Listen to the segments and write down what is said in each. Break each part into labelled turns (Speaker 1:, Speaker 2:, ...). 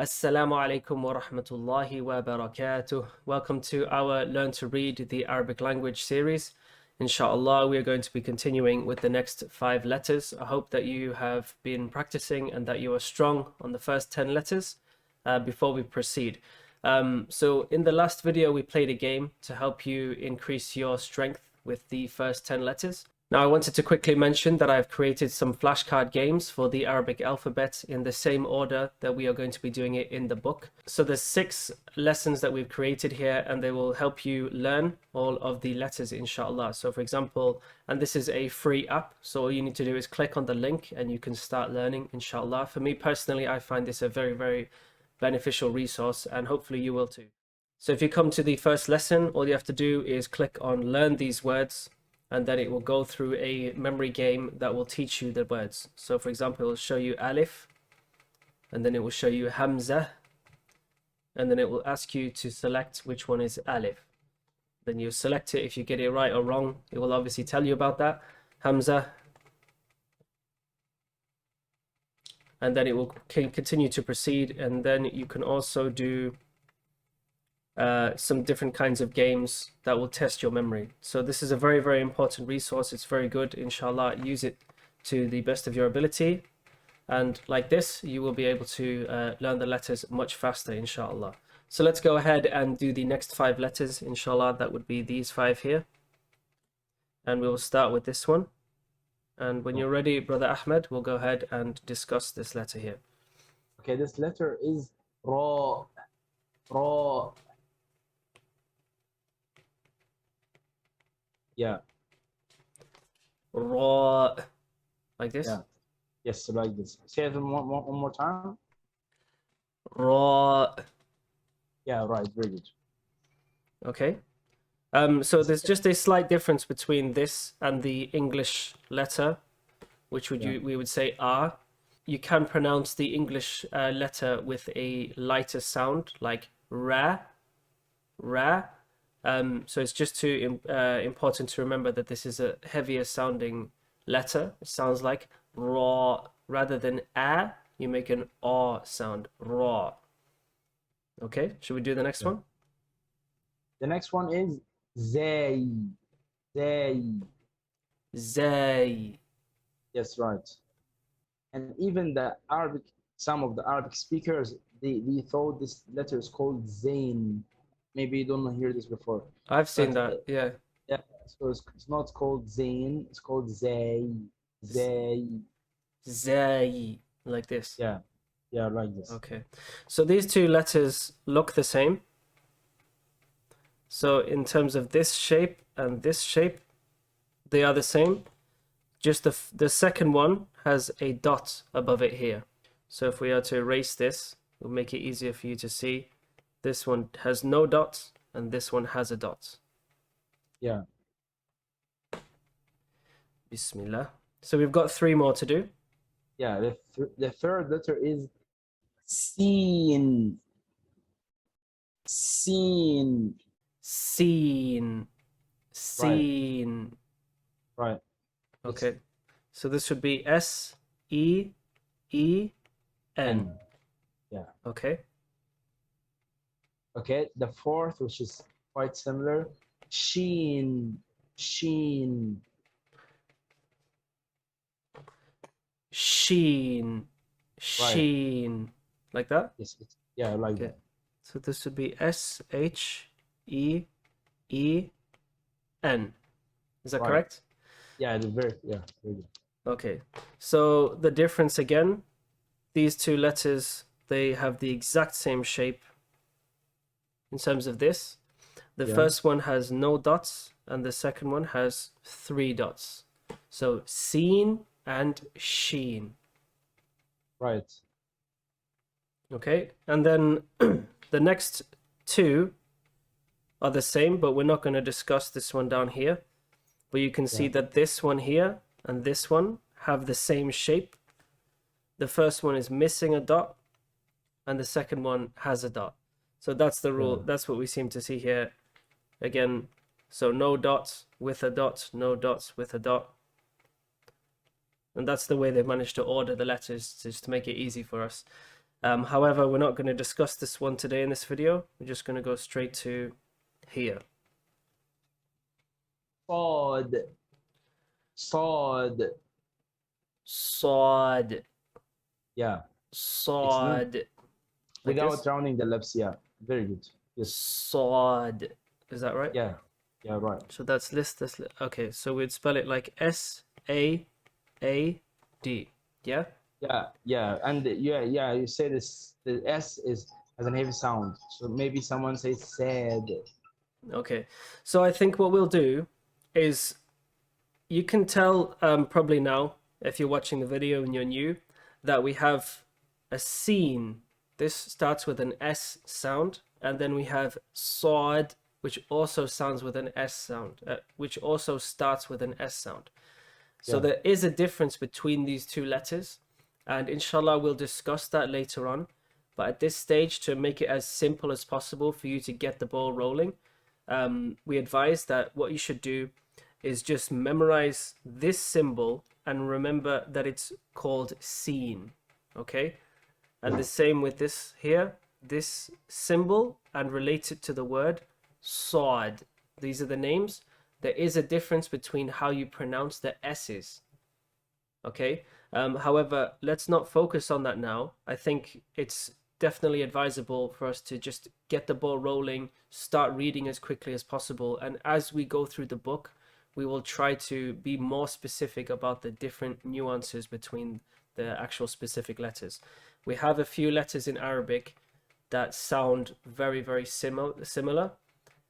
Speaker 1: Assalamu alaikum wa rahmatullahi wa barakatuh. Welcome to our Learn to Read the Arabic Language series. Inshallah, we are going to be continuing with the next 5 letters. I hope that you have been practicing and that you are strong on the first 10 letters before we proceed. So in the last video, we played a game to help you increase your strength with the first 10 letters. Now, I wanted to quickly mention that I've created some flashcard games for the Arabic alphabet in the same order that we are going to be doing it in the book. So there's 6 lessons that we've created here, and they will help you learn all of the letters, inshallah. So for example, and this is a free app, so all you need to do is click on the link and you can start learning, inshallah. For me personally, I find this a very, very beneficial resource, and hopefully you will too. So if you come to the first lesson, all you have to do is click on learn these words, and then it will go through a memory game that will teach you the words. So for example, it will show you alif, and then it will show you hamza, and then it will ask you to select which one is alif. Then you select it. If you get it right or wrong, it will obviously tell you about that. Hamza. And then it will continue to proceed, and then you can also do some different kinds of games that will test your memory. So this is a very, very important resource. It's very good. Inshallah, use it to the best of your ability, and like this you will be able to learn the letters much faster, inshallah. So let's go ahead and do the next 5 letters, inshallah. That would be these 5 here, and we will start with this one. And when you're ready, Brother Ahmed, we'll go ahead and discuss this letter here.
Speaker 2: Okay, this letter is Ra. Ra. Yeah.
Speaker 1: Ra. Like this?
Speaker 2: Yeah. Yes, like this. Say it one more time.
Speaker 1: Ra.
Speaker 2: Yeah, right. Very good.
Speaker 1: Okay. So there's just a slight difference between this and the English letter, which we would say R. You can pronounce the English letter with a lighter sound, like ra, ra. So it's just too important to remember that this is a heavier sounding letter. It sounds like ra rather than a. You make an R sound, ra. Okay, should we do the next one?
Speaker 2: The next one is Zay. Zay.
Speaker 1: Zay.
Speaker 2: Yes, right. And even some of the Arabic speakers, they thought this letter is called Zain. Maybe you don't hear this before.
Speaker 1: I've seen that, yeah.
Speaker 2: Yeah, so it's not called Zain, it's called Zay. Zay.
Speaker 1: Zay, like this.
Speaker 2: Yeah, yeah, like this.
Speaker 1: Okay, so these 2 letters look the same. So in terms of this shape and this shape, they are the same. Just the second one has a dot above it here. So if we are to erase this, it'll make it easier for you to see. This one has no dot, and this one has a dot.
Speaker 2: Yeah.
Speaker 1: Bismillah. So we've got 3 more to do.
Speaker 2: Yeah, the third letter is Seen. Seen.
Speaker 1: Seen. Seen.
Speaker 2: Right.
Speaker 1: Okay. So this would be S-E-E-N.
Speaker 2: Yeah.
Speaker 1: Okay.
Speaker 2: Okay, the fourth, which is quite similar, Sheen. Sheen.
Speaker 1: Sheen. Sheen. Like that?
Speaker 2: Yes, yeah, like that.
Speaker 1: So this would be S-H-E-E-N. Is that correct?
Speaker 2: Yeah, very good.
Speaker 1: Okay. So the difference again, these 2 letters, they have the exact same shape in terms of this. The first one has no dots, and the second one has 3 dots. So seen and sheen.
Speaker 2: Right.
Speaker 1: Okay, and then the next 2 are the same, but we're not going to discuss this one down here. But you can see that this one here and this one have the same shape. The first one is missing a dot, and the second one has a dot. So that's the rule. That's what we seem to see here. Again, so no dots with a dot, no dots with a dot. And that's the way they've managed to order the letters, just to make it easy for us. However, we're not going to discuss this one today in this video. We're just going to go straight to here.
Speaker 2: Sod. Sod.
Speaker 1: Sod.
Speaker 2: Yeah.
Speaker 1: Sod. Like
Speaker 2: Without
Speaker 1: this?
Speaker 2: rounding the lips. Yeah. Very good. Yes.
Speaker 1: Sod. Is that right?
Speaker 2: Yeah. Yeah, right.
Speaker 1: So that's this. Okay, so we'd spell it like S-A-A-D. Yeah?
Speaker 2: Yeah. And yeah, you say this, the S has an heavy sound. So maybe someone says sad.
Speaker 1: Okay. So I think what we'll do is you can tell probably now, if you're watching the video and you're new, that we have a scene. This starts with an S sound, and then we have sod, which also sounds with an S sound, which also starts with an S sound. So
Speaker 2: Yeah.
Speaker 1: there is a difference between these two letters, and inshallah we'll discuss that later on. But at this stage, to make it as simple as possible for you to get the ball rolling, we advise that what you should do is just memorize this symbol and remember that it's called seen, okay? And the same with this here, this symbol, and relate it to the word sod. These are the names. There is a difference between how you pronounce the S's, okay? However, let's not focus on that now. I think it's definitely advisable for us to just get the ball rolling, start reading as quickly as possible, and as we go through the book, we will try to be more specific about the different nuances between the actual specific letters. We have a few letters in Arabic that sound very, very similar.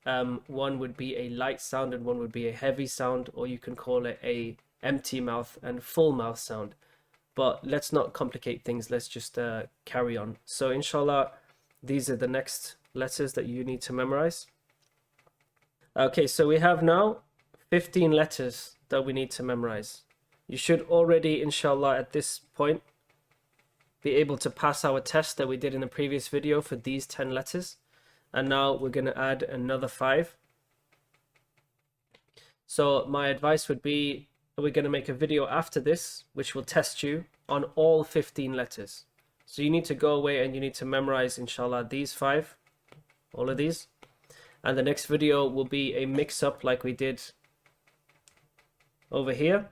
Speaker 1: One would be a light sound and one would be a heavy sound, or you can call it a empty mouth and full mouth sound. But let's not complicate things. Let's just carry on. So inshallah, these are the next letters that you need to memorize. Okay, so we have now 15 letters that we need to memorize. You should already, inshallah, at this point, be able to pass our test that we did in the previous video for these 10 letters. And now we're going to add another 5. So my advice would be, we're going to make a video after this, which will test you on all 15 letters. So you need to go away and you need to memorize, inshallah, these 5, all of these. And the next video will be a mix-up like we did over here.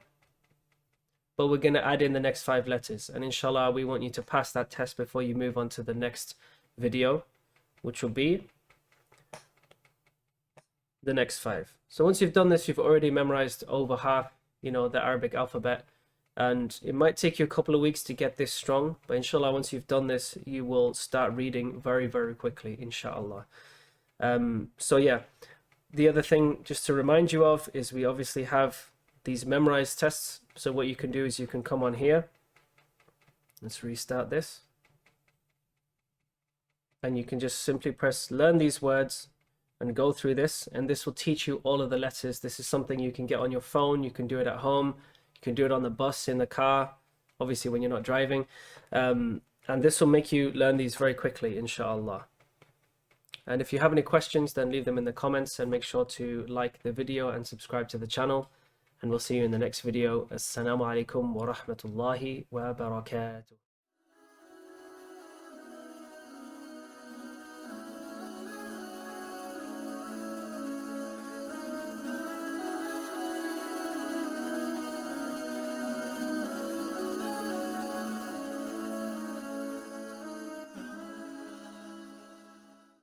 Speaker 1: But we're going to add in the next 5 letters. And inshallah, we want you to pass that test before you move on to the next video, which will be the next 5. So once you've done this, you've already memorized over half, the Arabic alphabet. And it might take you a couple of weeks to get this strong. But inshallah, once you've done this, you will start reading very, very quickly, inshallah. So yeah, the other thing just to remind you of is we obviously have these memorized tests. So what you can do is you can come on here. Let's restart this. And you can just simply press learn these words and go through this. And this will teach you all of the letters. This is something you can get on your phone. You can do it at home. You can do it on the bus, in the car, obviously when you're not driving. And this will make you learn these very quickly, inshallah. And if you have any questions, then leave them in the comments and make sure to like the video and subscribe to the channel. And we'll see you in the next video. Assalamu alaikum wa rahmatullahi wa barakatuh.